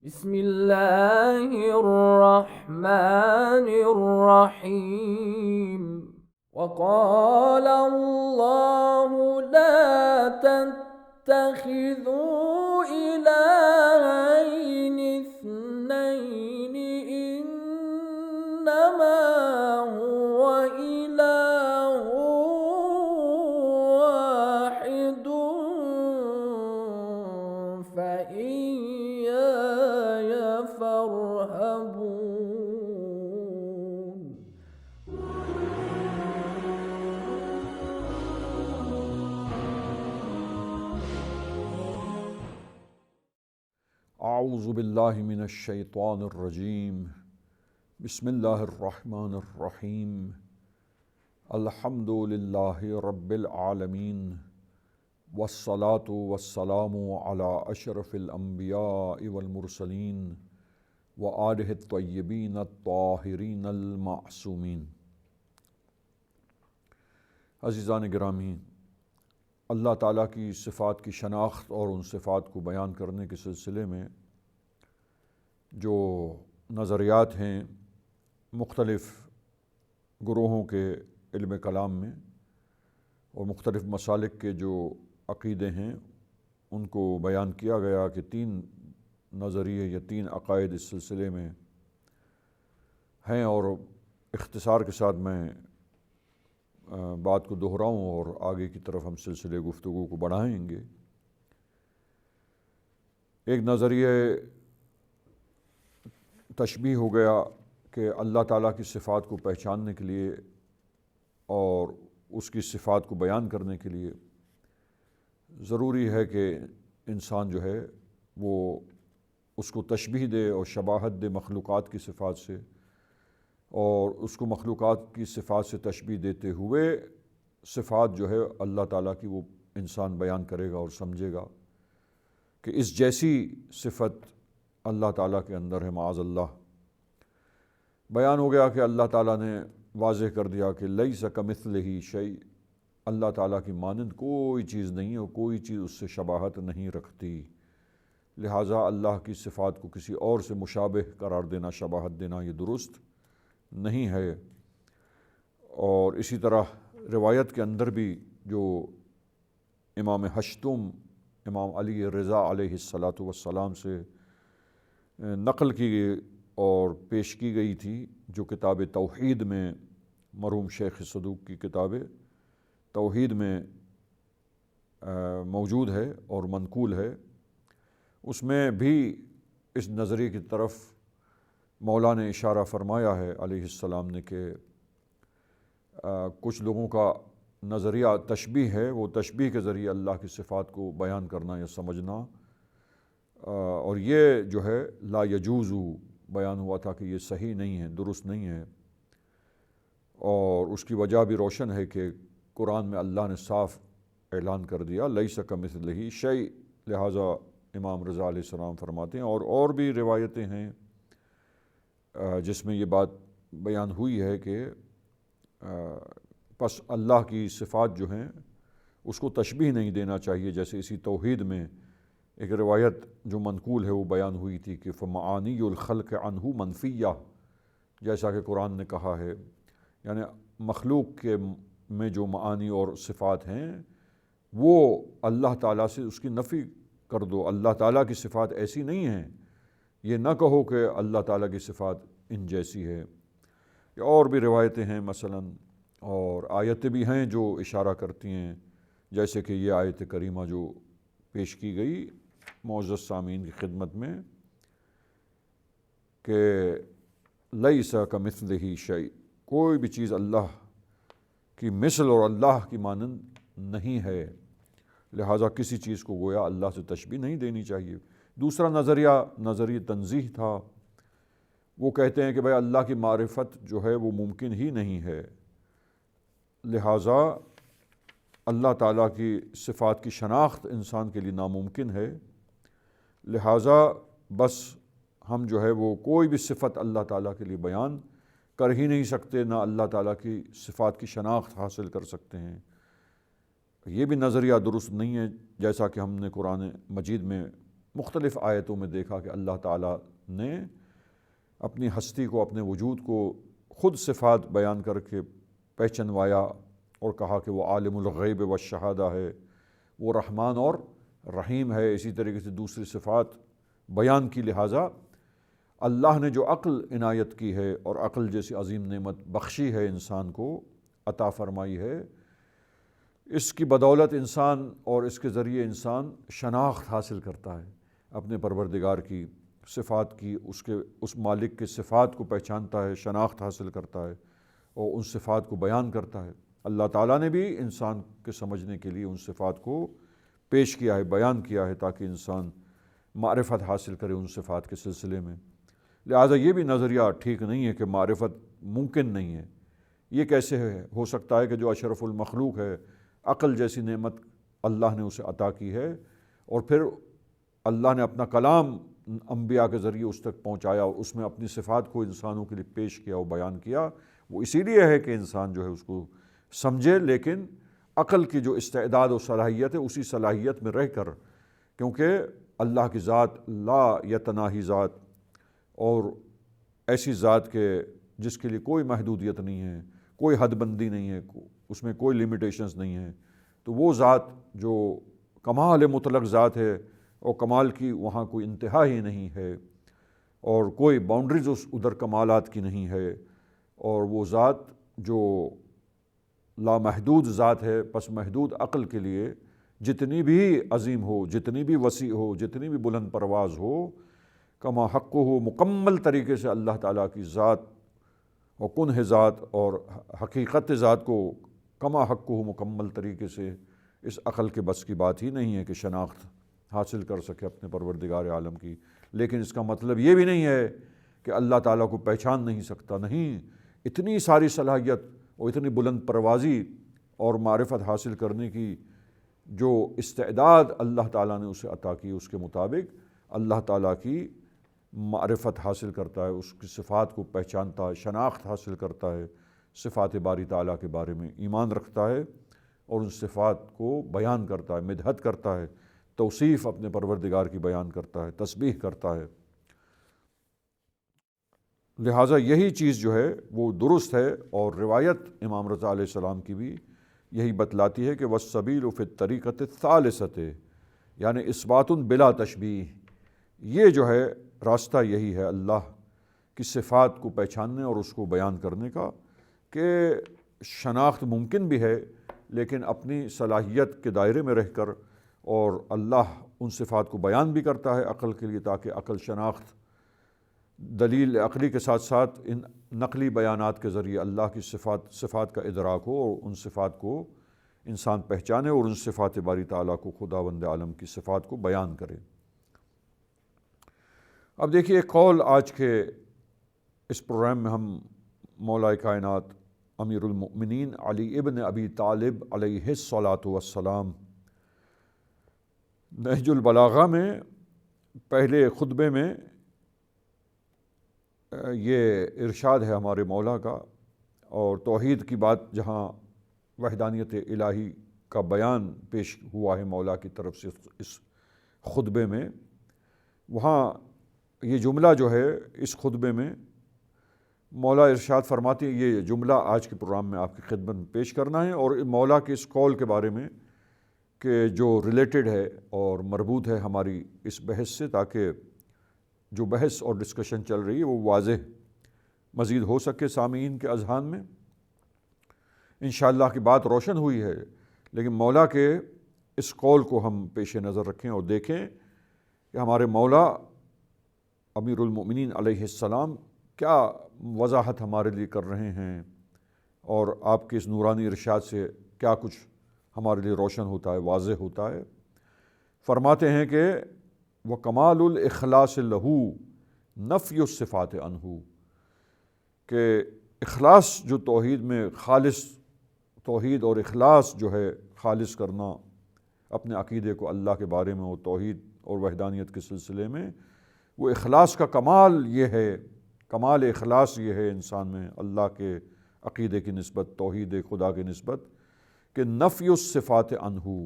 بسم الله الرحمن الرحيم. وقال الله لا تتخذوا إلهين اثنين إنما هو إله واحد فإياي فارهبون. اعوذ باللہ من الشیطان الرجیم بسم اللہ الرحمن الرحیم الحمد للہ رب العالمین والصلاة والسلام علی اشرف الانبیاء والمرسلین وآلہ الطیبین الطاہرین المعصومین۔ عزیزان گرامی، اللہ تعالیٰ کی صفات کی شناخت اور ان صفات کو بیان کرنے کے سلسلے میں جو نظریات ہیں مختلف گروہوں کے علم کلام میں اور مختلف مسالک کے جو عقیدے ہیں ان کو بیان کیا گیا کہ 3 نظریے یا 3 عقائد اس سلسلے میں ہیں، اور اختصار کے ساتھ میں بات کو دہراؤں اور آگے کی طرف ہم سلسلے گفتگو کو بڑھائیں گے۔ ایک نظریہ تشبیہ ہو گیا کہ اللہ تعالیٰ کی صفات کو پہچاننے کے لیے اور اس کی صفات کو بیان کرنے کے لیے ضروری ہے کہ انسان جو ہے وہ اس کو تشبیہ دے اور شباہت دے مخلوقات کی صفات سے، اور اس کو مخلوقات کی صفات سے تشبیہ دیتے ہوئے صفات جو ہے اللہ تعالیٰ کی وہ انسان بیان کرے گا اور سمجھے گا کہ اس جیسی صفت اللہ تعالیٰ کے اندر ہے۔ معاذ اللہ، بیان ہو گیا کہ اللہ تعالیٰ نے واضح کر دیا کہ لیس کمثلہ شیء، اللہ تعالیٰ کی مانند کوئی چیز نہیں ہے اور کوئی چیز اس سے شباہت نہیں رکھتی، لہٰذا اللہ کی صفات کو کسی اور سے مشابہ قرار دینا، شباہت دینا، یہ درست نہیں ہے۔ اور اسی طرح روایت کے اندر بھی جو امام ہشتم امام علی رضا علیہ السلام سے نقل کی گئی اور پیش کی گئی تھی، جو کتاب توحید میں مرحوم شیخ صدوق کی کتاب توحید میں موجود ہے اور منقول ہے، اس میں بھی اس نظریے کی طرف مولا نے اشارہ فرمایا ہے علیہ السلام نے کہ کچھ لوگوں کا نظریہ تشبیہ ہے، وہ تشبیہ کے ذریعے اللہ کی صفات کو بیان کرنا یا سمجھنا، اور یہ جو ہے لا یجوز بیان ہوا تھا کہ یہ صحیح نہیں ہے، درست نہیں ہے، اور اس کی وجہ بھی روشن ہے کہ قرآن میں اللہ نے صاف اعلان کر دیا لیس کمثلہ شیء، لہٰذا امام رضا علیہ السلام فرماتے ہیں، اور بھی روایتیں ہیں جس میں یہ بات بیان ہوئی ہے کہ پس اللہ کی صفات جو ہیں اس کو تشبیہ نہیں دینا چاہیے، جیسے اسی توحید میں ایک روایت جو منقول ہے وہ بیان ہوئی تھی کہ فمعانی الخلق عنہ منفیہ، جیسا کہ قرآن نے کہا ہے، یعنی مخلوق کے میں جو معانی اور صفات ہیں وہ اللہ تعالیٰ سے اس کی نفی کر دو، اللہ تعالیٰ کی صفات ایسی نہیں ہیں، یہ نہ کہو کہ اللہ تعالیٰ کی صفات ان جیسی ہے۔ اور بھی روایتیں ہیں مثلا، اور آیتیں بھی ہیں جو اشارہ کرتی ہیں، جیسے کہ یہ آیت کریمہ جو پیش کی گئی معزز سامعین کی خدمت میں کہ لیس کمثلہ شیء، کوئی بھی چیز اللہ کی مثل اور اللہ کی مانند نہیں ہے، لہٰذا کسی چیز کو گویا اللہ سے تشبیہ نہیں دینی چاہیے۔ دوسرا نظریہ تنزیہ تھا، وہ کہتے ہیں کہ بھائی اللہ کی معرفت جو ہے وہ ممکن ہی نہیں ہے، لہٰذا اللہ تعالیٰ کی صفات کی شناخت انسان کے لیے ناممکن ہے، لہٰذا بس ہم جو ہے وہ کوئی بھی صفت اللہ تعالیٰ کے لیے بیان کر ہی نہیں سکتے، نہ اللہ تعالیٰ کی صفات کی شناخت حاصل کر سکتے ہیں۔ یہ بھی نظریہ درست نہیں ہے، جیسا کہ ہم نے قرآن مجید میں مختلف آیتوں میں دیکھا کہ اللہ تعالیٰ نے اپنی ہستی کو، اپنے وجود کو خود صفات بیان کر کے پہچنوایا اور کہا کہ وہ عالم الغیب والشہادہ ہے، وہ رحمان اور رحیم ہے۔ اسی طریقے سے دوسری صفات بیان کی۔ لہٰذا اللہ نے جو عقل عنایت کی ہے اور عقل جیسی عظیم نعمت بخشی ہے، انسان کو عطا فرمائی ہے، اس کی بدولت انسان اور اس کے ذریعے انسان شناخت حاصل کرتا ہے اپنے پروردگار کی صفات کی، اس مالک کے صفات کو پہچانتا ہے، شناخت حاصل کرتا ہے اور ان صفات کو بیان کرتا ہے۔ اللہ تعالیٰ نے بھی انسان کے سمجھنے کے لیے ان صفات کو پیش کیا ہے، بیان کیا ہے، تاکہ انسان معرفت حاصل کرے ان صفات کے سلسلے میں۔ لہٰذا یہ بھی نظریہ ٹھیک نہیں ہے کہ معرفت ممکن نہیں ہے۔ یہ کیسے ہو سکتا ہے کہ جو اشرف المخلوق ہے، عقل جیسی نعمت اللہ نے اسے عطا کی ہے، اور پھر اللہ نے اپنا کلام انبیاء کے ذریعے اس تک پہنچایا اور اس میں اپنی صفات کو انسانوں کے لیے پیش کیا اور بیان کیا، وہ اسی لیے ہے کہ انسان جو ہے اس کو سمجھے، لیکن عقل کی جو استعداد و صلاحیت ہے اسی صلاحیت میں رہ کر، کیونکہ اللہ کی ذات لا یتناہی ذات، اور ایسی ذات کے جس کے لیے کوئی محدودیت نہیں ہے، کوئی حد بندی نہیں ہے، اس میں کوئی لیمیٹیشنز نہیں ہے، تو وہ ذات جو کمال مطلق ذات ہے اور کمال کی وہاں کوئی انتہا ہی نہیں ہے اور کوئی باؤنڈریز ادھر کمالات کی نہیں ہے، اور وہ ذات جو لامحدود ذات ہے، پس محدود عقل کے لیے جتنی بھی عظیم ہو، جتنی بھی وسیع ہو، جتنی بھی بلند پرواز ہو، کما حق ہو، مکمل طریقے سے اللہ تعالیٰ کی ذات اور کنہ ذات اور حقیقت ذات کو کما حق ہو مکمل طریقے سے اس عقل کے بس کی بات ہی نہیں ہے کہ شناخت حاصل کر سکے اپنے پروردگار عالم کی۔ لیکن اس کا مطلب یہ بھی نہیں ہے کہ اللہ تعالیٰ کو پہچان نہیں سکتا، نہیں، اتنی ساری صلاحیت اور اتنی بلند پروازی اور معرفت حاصل کرنے کی جو استعداد اللہ تعالیٰ نے اسے عطا کی، اس کے مطابق اللہ تعالیٰ کی معرفت حاصل کرتا ہے، اس کی صفات کو پہچانتا ہے، شناخت حاصل کرتا ہے، صفات باری تعالیٰ کے بارے میں ایمان رکھتا ہے اور ان صفات کو بیان کرتا ہے، مدحت کرتا ہے، توصیف اپنے پروردگار کی بیان کرتا ہے، تسبیح کرتا ہے۔ لہٰذا یہی چیز جو ہے وہ درست ہے، اور روایت امام رضا علیہ السلام کی بھی یہی بتلاتی ہے کہ وَالسَّبِيلُ فِي الطَّرِيقَةِ الثَّالِثَةِ، یعنی اثبات بلا تشبیہ، یہ جو ہے راستہ یہی ہے اللہ کی صفات کو پہچاننے اور اس کو بیان کرنے کا، کہ شناخت ممکن بھی ہے لیکن اپنی صلاحیت کے دائرے میں رہ کر، اور اللہ ان صفات کو بیان بھی کرتا ہے عقل کے لیے، تاکہ عقل شناخت دلیل عقلی کے ساتھ ساتھ ان نقلی بیانات کے ذریعے اللہ کی صفات کا ادراک ہو اور ان صفات کو انسان پہچانے اور ان صفات باری تعالیٰ کو، خداوند عالم کی صفات کو بیان کرے۔ اب دیکھیے ایک قول آج کے اس پروگرام میں ہم مولا کائنات امیر المؤمنین علی ابن ابی طالب علیہ الصلاۃ والسلام نہج البلاغہ میں پہلے خطبے میں یہ ارشاد ہے ہمارے مولا کا، اور توحید کی بات جہاں وحدانیت الہی کا بیان پیش ہوا ہے مولا کی طرف سے اس خطبے میں، وہاں یہ جملہ جو ہے اس خطبے میں مولا ارشاد فرماتے ہیں، یہ جملہ آج کے پروگرام میں آپ کی خدمت میں پیش کرنا ہے، اور مولا کے اس قول کے بارے میں کہ جو ریلیٹڈ ہے اور مربوط ہے ہماری اس بحث سے، تاکہ جو بحث اور ڈسکشن چل رہی ہے وہ واضح مزید ہو سکے سامعین کے اذہان میں۔ انشاءاللہ کی بات روشن ہوئی ہے، لیکن مولا کے اس قول کو ہم پیش نظر رکھیں اور دیکھیں کہ ہمارے مولا امیر المؤمنین علیہ السلام کیا وضاحت ہمارے لیے کر رہے ہیں، اور آپ کے اس نورانی ارشاد سے کیا کچھ ہمارے لیے روشن ہوتا ہے، واضح ہوتا ہے۔ فرماتے ہیں کہ وَكَمَالُ الْإِخْلَاصِ لَهُ نَفْيُ الصِّفَاتِ عَنْهُ، کہ اخلاص جو توحید میں، خالص توحید اور اخلاص جو ہے خالص کرنا اپنے عقیدے کو اللہ کے بارے میں، وہ توحید اور وحدانیت کے سلسلے میں، وہ اخلاص کا کمال یہ ہے، کمال اخلاص یہ ہے انسان میں اللہ کے عقیدے کی نسبت، توحید خدا کی نسبت، کہ نفی الصفات عنہ،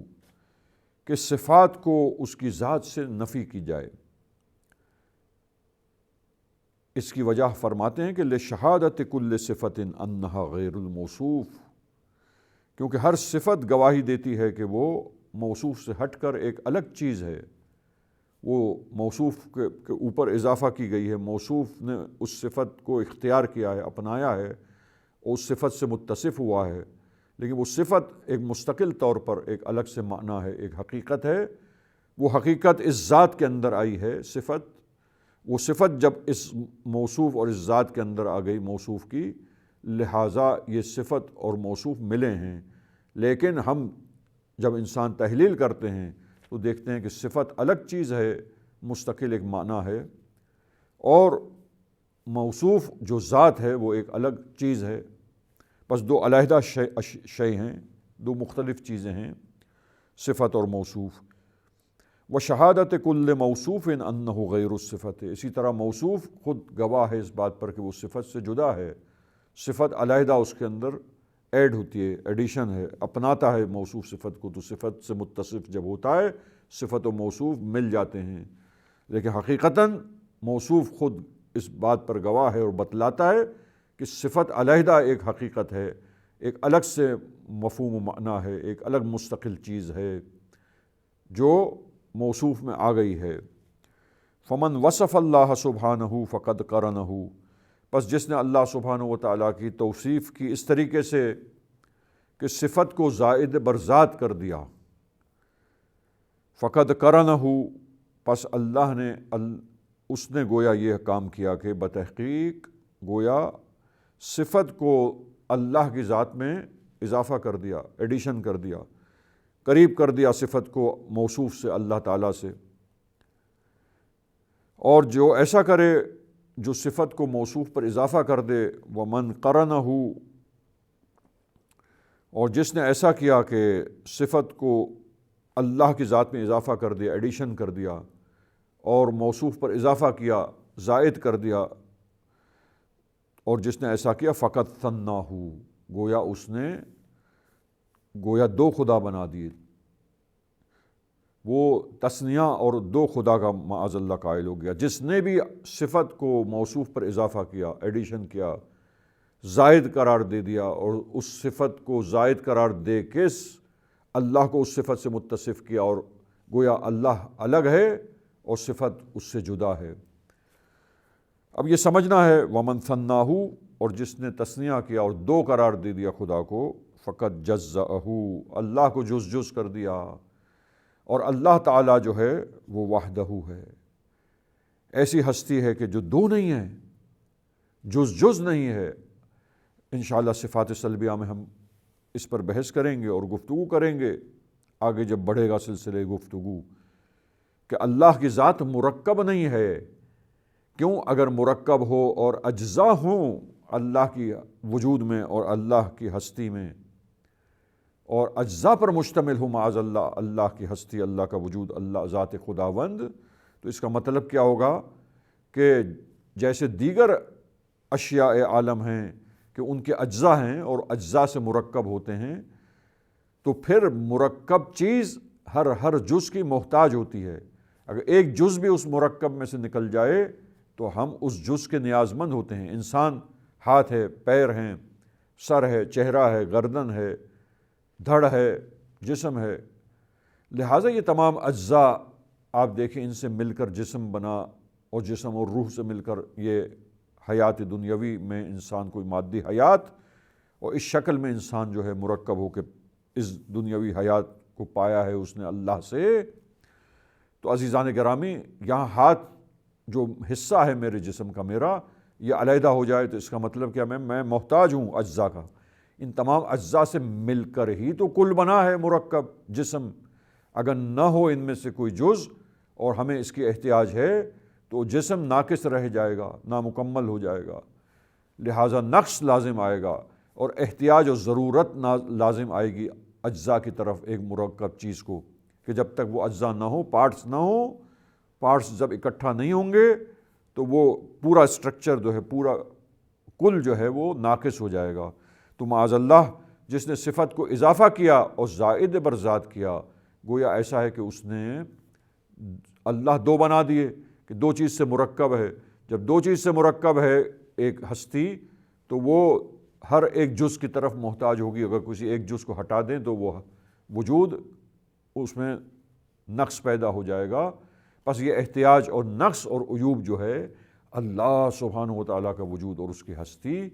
کہ صفات کو اس کی ذات سے نفی کی جائے۔ اس کی وجہ فرماتے ہیں کہ لشہادت کل صفت انہا غیر الموصوف، کیونکہ ہر صفت گواہی دیتی ہے کہ وہ موصوف سے ہٹ کر ایک الگ چیز ہے، وہ موصوف کے اوپر اضافہ کی گئی ہے، موصوف نے اس صفت کو اختیار کیا ہے، اپنایا ہے، اور اس صفت سے متصف ہوا ہے، لیکن وہ صفت ایک مستقل طور پر ایک الگ سے معنی ہے، ایک حقیقت ہے۔ وہ حقیقت اس ذات کے اندر آئی ہے صفت، وہ صفت جب اس موصوف اور اس ذات کے اندر آ گئی موصوف کی، لہٰذا یہ صفت اور موصوف ملے ہیں۔ لیکن ہم جب انسان تحلیل کرتے ہیں تو دیکھتے ہیں کہ صفت الگ چیز ہے، مستقل ایک معنی ہے، اور موصوف جو ذات ہے وہ ایک الگ چیز ہے۔ بس دو علیحدہ شے ہیں، دو مختلف چیزیں ہیں، صفت اور موصوف۔ وشہادت کل موصوف انہ غیر الصفت، اسی طرح موصوف خود گواہ ہے اس بات پر کہ وہ صفت سے جدا ہے، صفت علیحدہ اس کے اندر ایڈ ہوتی ہے، ایڈیشن ہے، اپناتا ہے موصوف صفت کو، تو صفت سے متصف جب ہوتا ہے صفت و موصوف مل جاتے ہیں، لیکن حقیقتاً موصوف خود اس بات پر گواہ ہے اور بتلاتا ہے کہ صفت علیحدہ ایک حقیقت ہے، ایک الگ سے مفہوم و معنی ہے، ایک الگ مستقل چیز ہے جو موصوف میں آ گئی ہے۔ فمن وصف اللہ سبحانہ فقد قرنہ، پس جس نے اللہ سبحانہ و تعالیٰ کی توصیف کی اس طریقے سے کہ صفت کو زائد بر ذات کر دیا، فقد قرنہ، پس اللہ نے اس نے گویا یہ کام کیا کہ بتحقیق گویا صفت کو اللہ کی ذات میں اضافہ کر دیا، ایڈیشن کر دیا، قریب کر دیا صفت کو موصوف سے، اللہ تعالیٰ سے۔ اور جو ایسا کرے، جو صفت کو موصوف پر اضافہ کر دے، ومن قرنہ، اور جس نے ایسا کیا کہ صفت کو اللہ کی ذات میں اضافہ کر دیا، ایڈیشن کر دیا، اور موصوف پر اضافہ کیا، زائد کر دیا، اور جس نے ایسا کیا فقط ثناہ، گویا اس نے گویا دو خدا بنا دیے، وہ تثنیہ اور دو خدا کا معاذ اللہ قائل ہو گیا۔ جس نے بھی صفت کو موصوف پر اضافہ کیا، ایڈیشن کیا، زائد قرار دے دیا، اور اس صفت کو زائد قرار دے کے اللہ کو اس صفت سے متصف کیا، اور گویا اللہ الگ ہے اور صفت اس سے جدا ہے۔ اب یہ سمجھنا ہے ومن ثناہ، اور جس نے تثنیہ کیا اور دو قرار دے دیا خدا کو، فقط جزأہ، اللہ کو جز جز کر دیا، اور اللہ تعالیٰ جو ہے وہ وحدہ ہے، ایسی ہستی ہے کہ جو دو نہیں ہے، جز جز نہیں ہے۔ انشاءاللہ صفات سلبیہ میں ہم اس پر بحث کریں گے اور گفتگو کریں گے آگے جب بڑھے گا سلسلے گفتگو، کہ اللہ کی ذات مرکب نہیں ہے۔ کیوں؟ اگر مرکب ہو اور اجزاء ہوں اللہ کی وجود میں اور اللہ کی ہستی میں، اور اجزاء پر مشتمل ہو معاذ اللہ، اللہ کی ہستی، اللہ کا وجود، اللہ ذات خداوند، تو اس کا مطلب کیا ہوگا کہ جیسے دیگر اشیاء عالم ہیں کہ ان کے اجزاء ہیں اور اجزاء سے مرکب ہوتے ہیں، تو پھر مرکب چیز ہر جز کی محتاج ہوتی ہے۔ اگر ایک جز بھی اس مرکب میں سے نکل جائے تو ہم اس جز کے نیاز مند ہوتے ہیں۔ انسان ہاتھ ہے، پیر ہیں، سر ہے، چہرہ ہے، گردن ہے، دھڑ ہے، جسم ہے، لہٰذا یہ تمام اجزاء آپ دیکھیں ان سے مل کر جسم بنا، اور جسم اور روح سے مل کر یہ حیات دنیاوی میں انسان کوئی مادی حیات، اور اس شکل میں انسان جو ہے مرکب ہو کے اس دنیاوی حیات کو پایا ہے اس نے اللہ سے۔ تو عزیزان گرامی، یہاں ہاتھ جو حصہ ہے میرے جسم کا، میرا یہ علیحدہ ہو جائے تو اس کا مطلب کیا؟ میں محتاج ہوں اجزاء کا۔ ان تمام اجزاء سے مل کر ہی تو کل بنا ہے مرکب جسم۔ اگر نہ ہو ان میں سے کوئی جز اور ہمیں اس کی احتیاج ہے تو جسم ناقص رہ جائے گا، نامکمل ہو جائے گا، لہٰذا نقص لازم آئے گا، اور احتیاج اور ضرورت لازم آئے گی اجزاء کی طرف ایک مرکب چیز کو، کہ جب تک وہ اجزاء نہ ہو، پارٹس نہ ہو، پارٹس جب اکٹھا نہیں ہوں گے تو وہ پورا اسٹرکچر جو ہے، پورا کل جو ہے وہ ناقص ہو جائے گا۔ تو معاذ اللہ جس نے صفت کو اضافہ کیا اور زائد بر ذات کیا، گویا ایسا ہے کہ اس نے اللہ دو بنا دیے کہ دو چیز سے مرکب ہے. جب دو چیز سے مرکب ہے ایک ہستی تو وہ ہر ایک جز کی طرف محتاج ہوگی. اگر کسی ایک جز کو ہٹا دیں تو وہ وجود اس میں نقص پیدا ہو جائے گا. پس یہ احتیاج اور نقص اور عیوب جو ہے اللہ سبحانہ و تعالیٰ کا وجود اور اس کی ہستی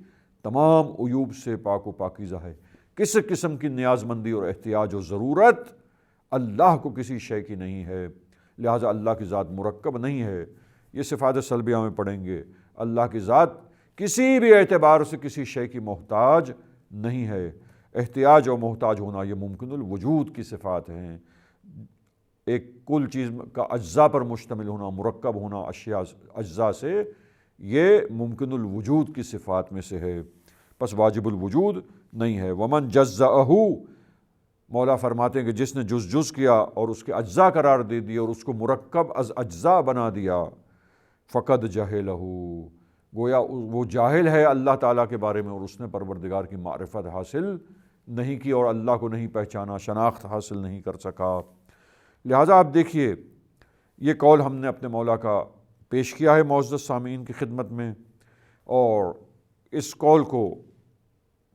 تمام عیوب سے پاک و پاکیزہ ہے. کس قسم کی نیاز مندی اور احتیاج و ضرورت اللہ کو کسی شے کی نہیں ہے. لہٰذا اللہ کی ذات مرکب نہیں ہے. یہ صفات سلبیہ میں پڑھیں گے. اللہ کی ذات کسی بھی اعتبار سے کسی شے کی محتاج نہیں ہے. احتیاج اور محتاج ہونا یہ ممکن الوجود کی صفات ہیں. ایک کل چیز کا اجزاء پر مشتمل ہونا، مرکب ہونا اجزاء سے، یہ ممکن الوجود کی صفات میں سے ہے. پس واجب الوجود نہیں ہے. ومن جزأہ، مولا فرماتے ہیں کہ جس نے جز کیا اور اس کے اجزاء قرار دے دیا اور اس کو مرکب از اجزاء بنا دیا، فقد جہلہ، گویا وہ جاہل ہے اللہ تعالیٰ کے بارے میں اور اس نے پروردگار کی معرفت حاصل نہیں کی اور اللہ کو نہیں پہچانا، شناخت حاصل نہیں کر سکا. لہٰذا آپ دیکھیے یہ قول ہم نے اپنے مولا کا پیش کیا ہے معزز سامعین کی خدمت میں، اور اس قول کو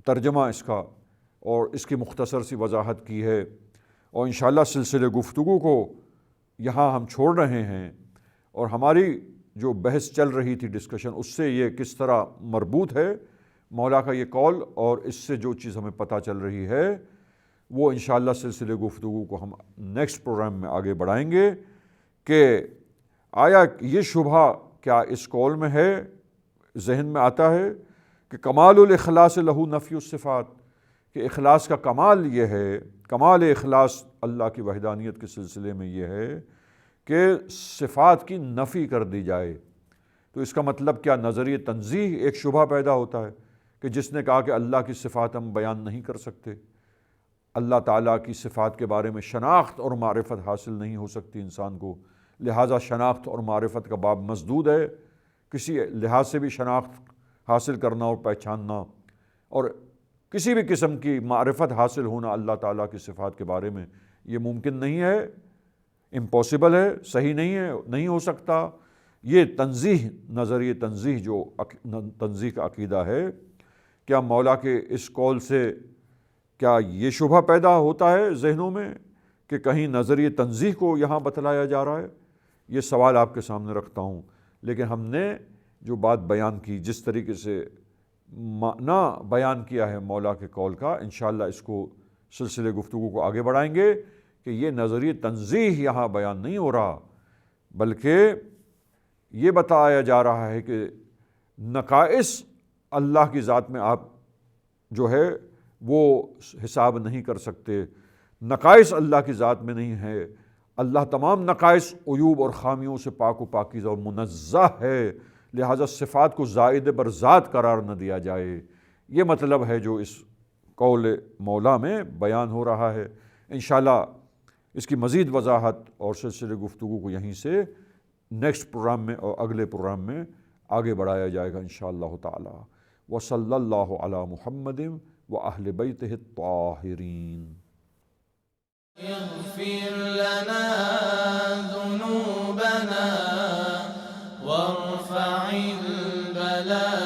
ترجمہ اس کا اور اس کی مختصر سی وضاحت کی ہے، اور انشاءاللہ سلسلے گفتگو کو یہاں ہم چھوڑ رہے ہیں. اور ہماری جو بحث چل رہی تھی، ڈسکشن، اس سے یہ کس طرح مربوط ہے مولا کا یہ قول، اور اس سے جو چیز ہمیں پتہ چل رہی ہے وہ انشاءاللہ سلسلے گفتگو کو ہم نیکسٹ پروگرام میں آگے بڑھائیں گے کہ آیا یہ شبہ کیا اس قول میں ہے، ذہن میں آتا ہے کہ کمال الاخلاص لہو نفی الصفات، کہ اخلاص کا کمال یہ ہے، کمال اخلاص اللہ کی وحدانیت کے سلسلے میں یہ ہے کہ صفات کی نفی کر دی جائے. تو اس کا مطلب کیا؟ نظریہ تنزیہ ایک شبہ پیدا ہوتا ہے کہ جس نے کہا کہ اللہ کی صفات ہم بیان نہیں کر سکتے، اللہ تعالیٰ کی صفات کے بارے میں شناخت اور معرفت حاصل نہیں ہو سکتی انسان کو، لہٰذا شناخت اور معرفت کا باب مسدود ہے. کسی لحاظ سے بھی شناخت حاصل کرنا اور پہچاننا اور کسی بھی قسم کی معرفت حاصل ہونا اللہ تعالیٰ کی صفات کے بارے میں یہ ممکن نہیں ہے، امپاسبل ہے، صحیح نہیں ہے، نہیں ہو سکتا. یہ تنزیہ، نظریہ تنزیہ جو تنزیہ کا عقیدہ ہے، کیا مولا کے اس قول سے کیا یہ شبہ پیدا ہوتا ہے ذہنوں میں کہ کہیں نظریہ تنزیہ کو یہاں بتلایا جا رہا ہے؟ یہ سوال آپ کے سامنے رکھتا ہوں. لیکن ہم نے جو بات بیان کی، جس طریقے سے معنی بیان کیا ہے مولا کے قول کا، انشاءاللہ اس کو سلسلے گفتگو کو آگے بڑھائیں گے کہ یہ نظریہ تنزیہ یہاں بیان نہیں ہو رہا، بلکہ یہ بتایا جا رہا ہے کہ نقائص اللہ کی ذات میں آپ جو ہے وہ حساب نہیں کر سکتے. نقائص اللہ کی ذات میں نہیں ہے. اللہ تمام نقائص، عیوب اور خامیوں سے پاک و پاکیزہ اور منزہ ہے، لہٰذا صفات کو زائد بر ذات قرار نہ دیا جائے. یہ مطلب ہے جو اس قول مولا میں بیان ہو رہا ہے. انشاءاللہ اس کی مزید وضاحت اور سلسلے گفتگو کو یہیں سے نیکسٹ پروگرام میں اور اگلے پروگرام میں آگے بڑھایا جائے گا انشاءاللہ تعالی. وصلی اللہ علی محمد وأہل بیتہ الطاہرین. اغفر لنا ذنوبنا وارفع البلاء